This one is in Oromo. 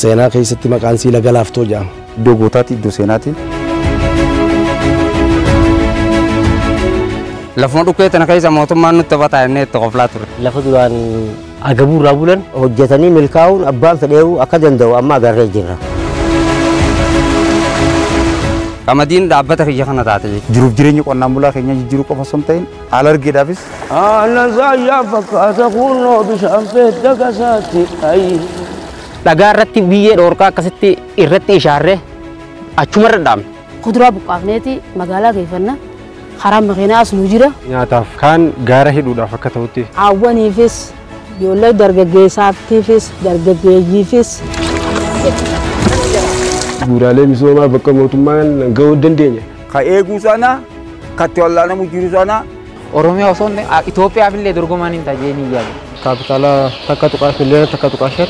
seenaa keessatti maqaan sii laga laaftoo jedhama. Iddoo gootaatti iddoo seenaatti. Lafuma dhukkee tana keessa mootummaan nutti taphataa inni itti qoflaa ture. Lafa duraan agabuurraa bulan hojjetanii milkaa'uun abbaan fedheewu akka danda'u amma agarree jirra. Qamadiin dhaabbata kiyya kana taate. Jiruuf jireenya qonnaan bulaa keenya jijjiiruu qofa osoo hin ta'in haala argeedhaafis. Haala zaayyaa fakkaata kunoo bishaan fe'edda gasaatti ayi. Dhagaa irratti biyyee dhoorkaa akkasitti irratti ishaarree achuma irra dhaabne. Kuduraa buqqaafneeti magaalaa geeffanna. Karaa makiinaas nu jira. Nyaataaf kaan gaara hidhuudhaaf akka ta'utti. Hawwaniifis ijoollee dargaggeessaatiifis dargaggeeyyiifis. Bu'uuraalee misoomaa bakka mootummaan gahuu dandeenya. Ka eeguu sana katti wallaanamu jiru sana. Oromiyaa osoo Itoophiyaaf illee dorgomaan hin tajaajilanii jaalu. Kaapitaala takka tuqaa fillee takka tuqaa shar.